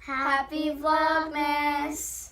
Happy Vlogmas!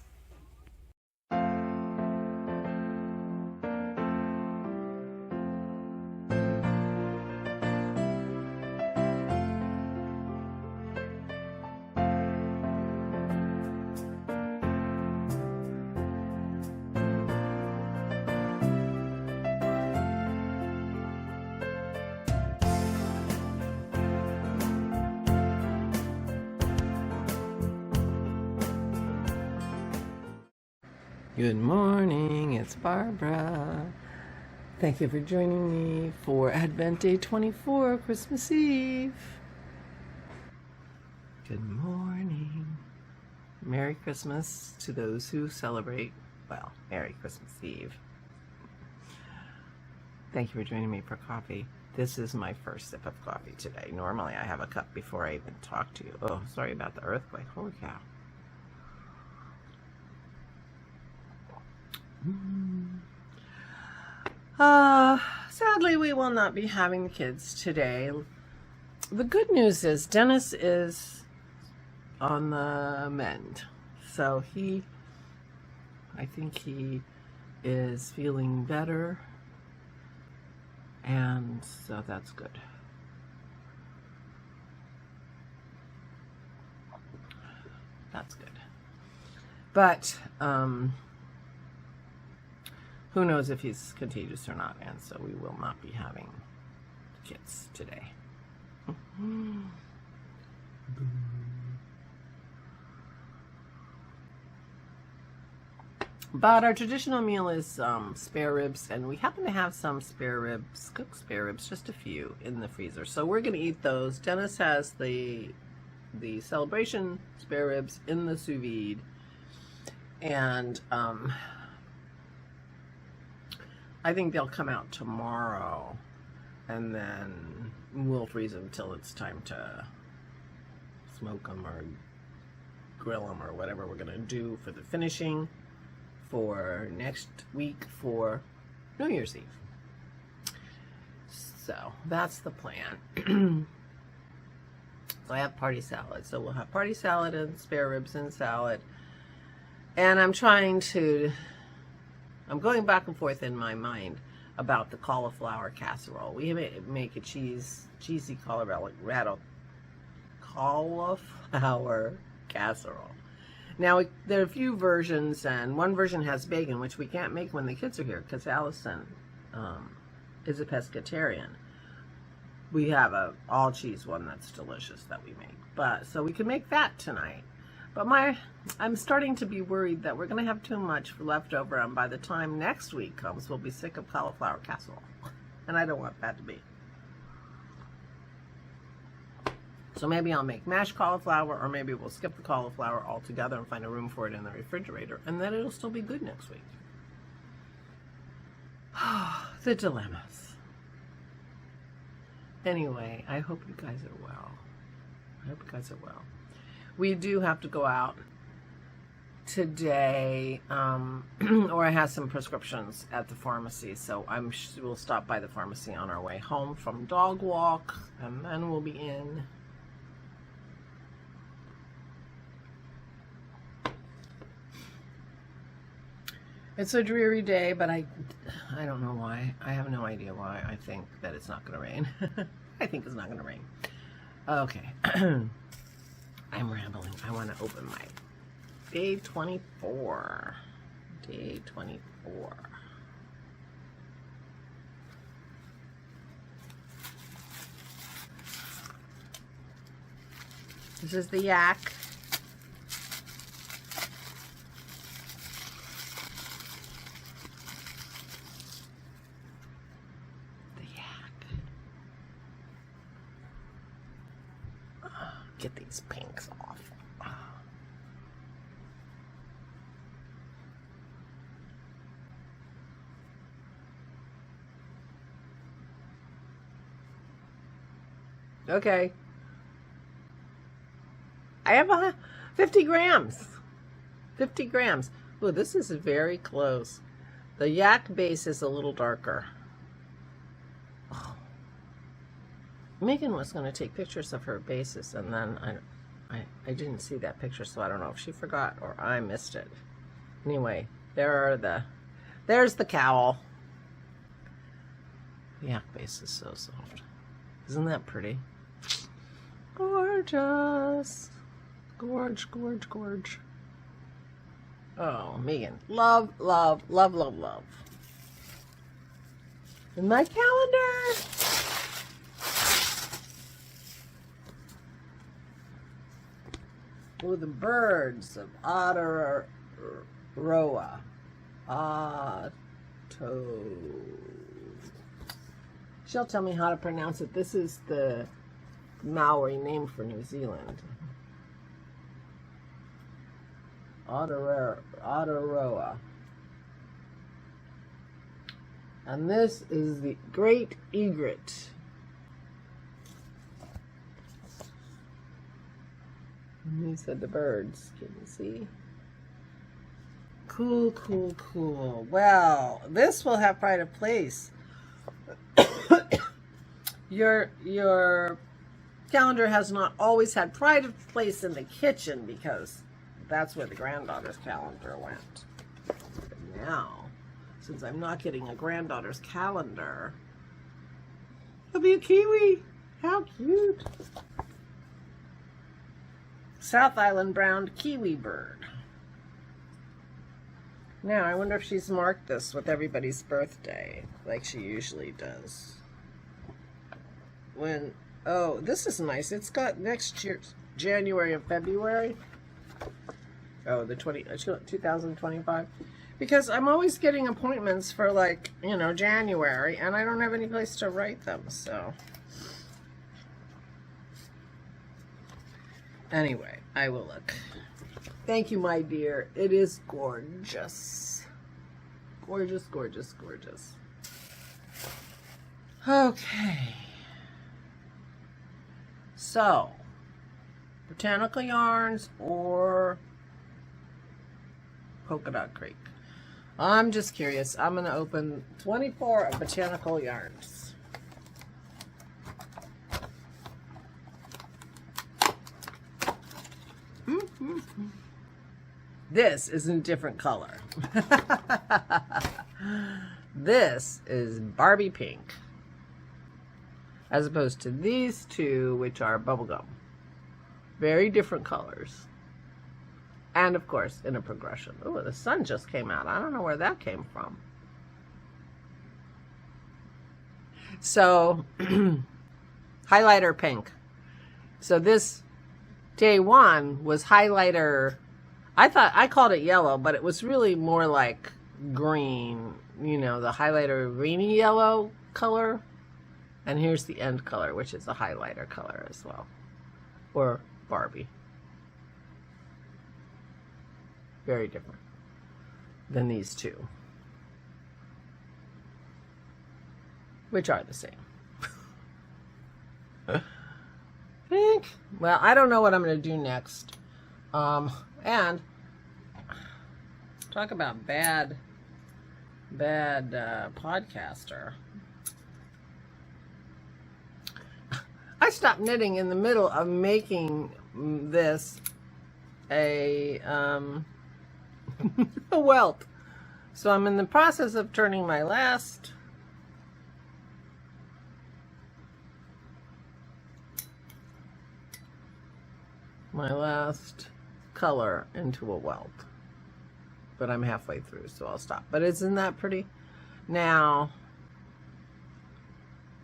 Good morning, it's Barbara. Thank you for joining me for Advent Day 24, Christmas Eve. Good morning. Merry Christmas to those who celebrate, well, Merry Christmas Eve. Thank you for joining me for coffee. This is my first sip of coffee today. Normally I have a cup before I even talk to you. Oh, sorry about the earthquake. Holy cow. Sadly, we will not be having the kids today. The good news is Dennis is on the mend. So I think he is feeling better. And so that's good. That's good. But, who knows if he's contagious or not, and so we will not be having kids today. But our traditional meal is spare ribs, and we happen to have some spare ribs, cooked spare ribs, just a few in the freezer. So we're going to eat those. Dennis has the celebration spare ribs in the sous vide, and I think they'll come out tomorrow, and then we'll freeze them till it's time to smoke them or grill them or whatever we're going to do for the finishing for next week for New Year's Eve. So that's the plan. So I have party salad. So we'll have party salad and spare ribs and salad. And I'm going back and forth in my mind about the cauliflower casserole. We make a cheesy cauliflower casserole. Now, there are a few versions, and one version has bacon, which we can't make when the kids are here because Allison is a pescatarian. We have a all cheese one that's delicious that we make. So we can make that tonight. But I'm starting to be worried that we're going to have too much left over, and by the time next week comes, we'll be sick of cauliflower casserole. And I don't want that to be. So maybe I'll make mashed cauliflower, or maybe we'll skip the cauliflower altogether and find a room for it in the refrigerator, and then it'll still be good next week. The dilemmas. Anyway, I hope you guys are well. We do have to go out today, or I have some prescriptions at the pharmacy, so we'll stop by the pharmacy on our way home from dog walk, and then we'll be in. It's a dreary day, but I don't know why. I have no idea why. I think that it's not going to rain. I think it's not going to rain. Okay. I'm rambling. I want to open my day 24. Day 24. This is the yak. Get these pinks off. Okay. I have 50 grams. 50 grams. Oh, this is very close. The yak base is a little darker. Megan was going to take pictures of her bases, and then I didn't see that picture, so I don't know if she forgot or I missed it. Anyway, there's the cowl. The yak base is so soft. Isn't that pretty? Gorgeous. Gorge, gorge, gorge. Oh, Megan. Love, love, love, love, love. And my calendar. Oh, the birds of Aotearoa. She'll tell me how to pronounce it. This is the Maori name for New Zealand. Aotearoa. And this is the great egret. And these are the birds. Can you see? Cool, cool, cool. Well, this will have pride of place. Your calendar has not always had pride of place in the kitchen because that's where the granddaughter's calendar went. But now, since I'm not getting a granddaughter's calendar, it'll be a kiwi. How cute. South Island brown kiwi bird. Now, I wonder if she's marked this with everybody's birthday, like she usually does. Oh, this is nice. It's got next year's January and February. Oh, the 2025. Because I'm always getting appointments for, like, January, and I don't have any place to write them, so. Anyway, I will look. Thank you, my dear. It is gorgeous. Gorgeous, gorgeous, gorgeous. Okay. So, Botanical Yarns or Polka Dot Creek? I'm just curious. I'm going to open 24 of Botanical Yarns. This is in a different color. This is Barbie pink. As opposed to these two, which are bubblegum. Very different colors. And of course, in a progression. Oh, the sun just came out. I don't know where that came from. So, highlighter pink. So this day one was highlighter. I called it yellow, but it was really more like green. The highlighter greeny yellow color. And here's the end color, which is the highlighter color as well. Or Barbie. Very different than these two, which are the same. Pink. Well, I don't know what I'm going to do next. And talk about bad podcaster. I stopped knitting in the middle of making this a welt. So I'm in the process of turning my last color into a welt. But I'm halfway through, so I'll stop. But isn't that pretty? Now,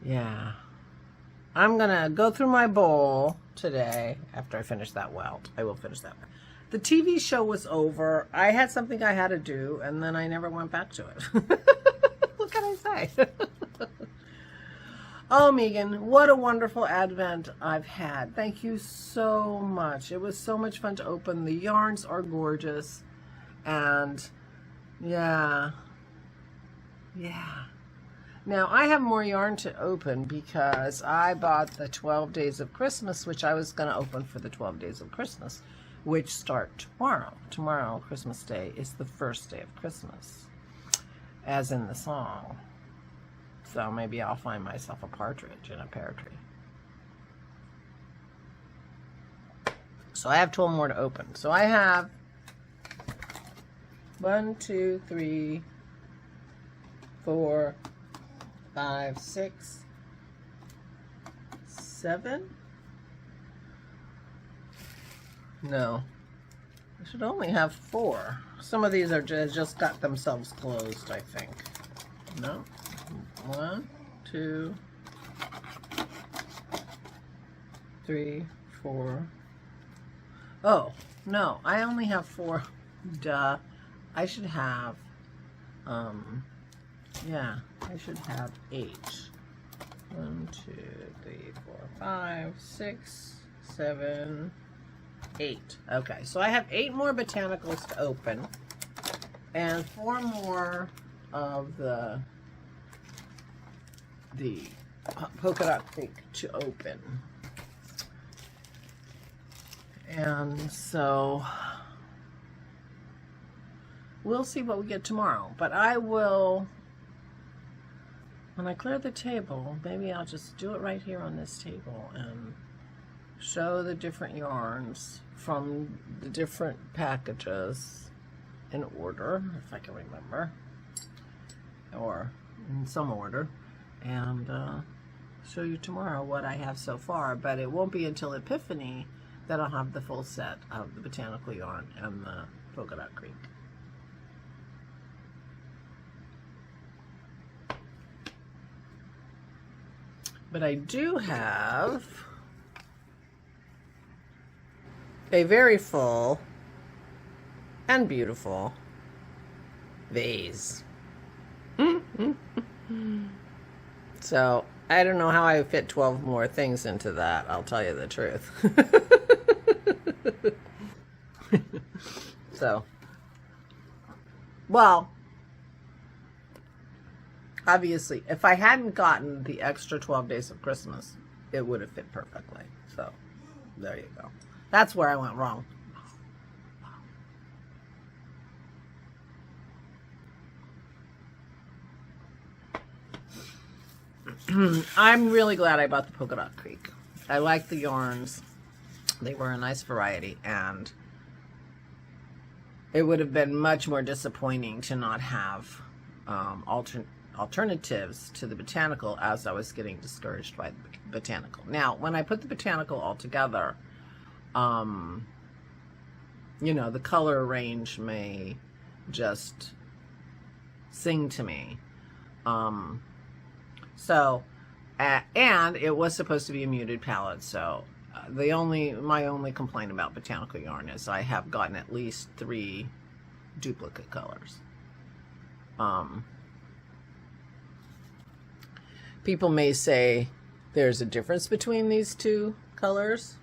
yeah. I'm going to go through my bowl today after I finish that welt. I will finish that. The TV show was over. I had something I had to do, and then I never went back to it. What can I say? Oh, Megan, what a wonderful Advent I've had. Thank you so much. It was so much fun to open. The yarns are gorgeous. And, yeah. Now, I have more yarn to open because I bought the 12 Days of Christmas, which I was going to open for the 12 Days of Christmas, which start tomorrow. Tomorrow, Christmas Day, is the first day of Christmas, as in the song. So maybe I'll find myself a partridge in a pear tree. So I have 12 more to open. So I have 1, 2, 3, 4, 5, 6, 7. No, I should only have 4. Some of these are just got themselves closed, I think. No, 1, 2, 3, 4. Oh, no, I only have 4. Duh. I should have, yeah, I should have 8. 1, 2, 3, 4, 5, 6, 7, 8. Okay, so I have 8 more botanicals to open, and 4 more of the Polka Dot Creek to open. And so we'll see what we get tomorrow. But I will, when I clear the table, maybe I'll just do it right here on this table and show the different yarns from the different packages in order, if I can remember, or in some order, and show you tomorrow what I have so far. But it won't be until Epiphany that I'll have the full set of the botanical yarn and the Polka Dot Creek. But I do have a very full and beautiful vase. So I don't know how I fit 12 more things into that, I'll tell you the truth. So, well, obviously, if I hadn't gotten the extra 12 days of Christmas, it would have fit perfectly. So, there you go. That's where I went wrong. I'm really glad I bought the Polka Dot Creek. I like the yarns. They were a nice variety, and it would have been much more disappointing to not have alternatives to the botanical, as I was getting discouraged by the botanical. Now, when I put the botanical all together, you know, the color range may just sing to me. And it was supposed to be a muted palette, so my only complaint about botanical yarn is I have gotten at least 3 duplicate colors. People may say there's a difference between these 2 colors.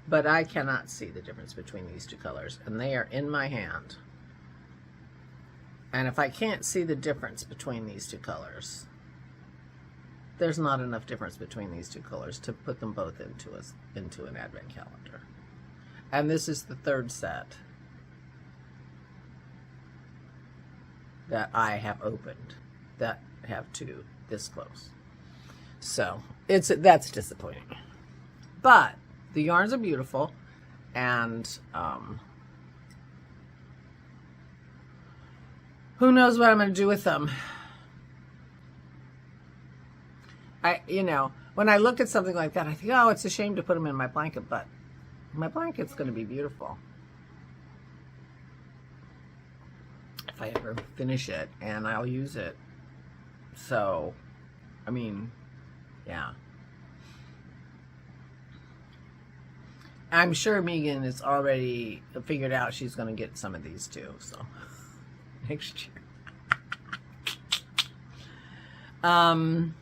But I cannot see the difference between these 2 colors, and they are in my hand. And if I can't see the difference between these 2 colors, there's not enough difference between these 2 colors to put them both into an advent calendar. And this is the 3rd set that I have opened that have 2 this close. So that's disappointing. But the yarns are beautiful, and who knows what I'm going to do with them. You know, when I look at something like that, I think, oh, it's a shame to put them in my blanket, but my blanket's going to be beautiful if I ever finish it, and I'll use it. So, I mean, yeah. I'm sure Megan is already figured out she's going to get some of these too, so next year. And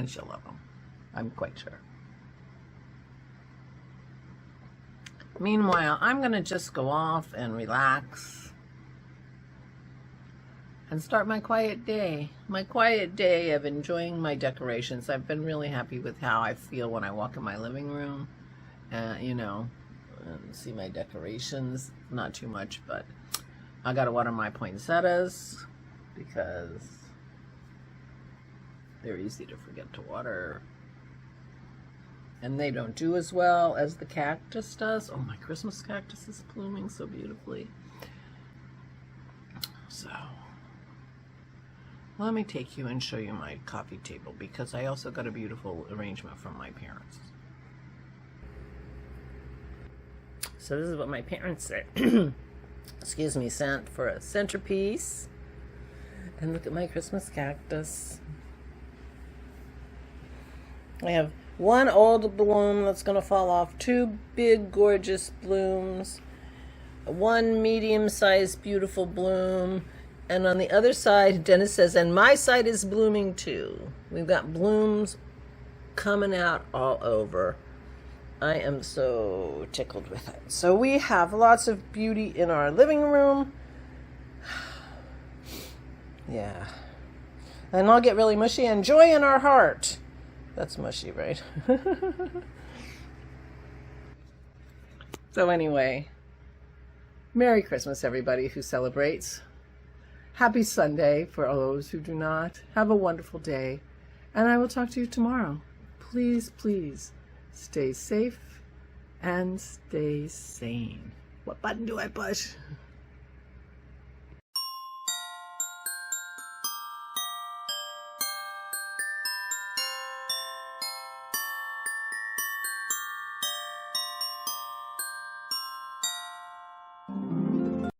she'll love them. I'm quite sure. Meanwhile, I'm going to just go off and relax and start my quiet day. My quiet day of enjoying my decorations. I've been really happy with how I feel when I walk in my living room. You know, and see my decorations. Not too much, but I gotta water my poinsettias because they're easy to forget to water. And they don't do as well as the cactus does. Oh, my Christmas cactus is blooming so beautifully. So, let me take you and show you my coffee table because I also got a beautiful arrangement from my parents. So this is what my parents said. Excuse me, sent for a centerpiece. And look at my Christmas cactus. I have one old bloom that's going to fall off, two big gorgeous blooms, one medium-sized beautiful bloom, and on the other side, Dennis says, and my side is blooming too. We've got blooms coming out all over. I am so tickled with it. So we have lots of beauty in our living room. Yeah. And I'll get really mushy, and joy in our heart. That's mushy, right? So anyway, Merry Christmas, everybody who celebrates. Happy Sunday for all those who do not. Have a wonderful day. And I will talk to you tomorrow. Please, please, stay safe and stay sane. What button do I push?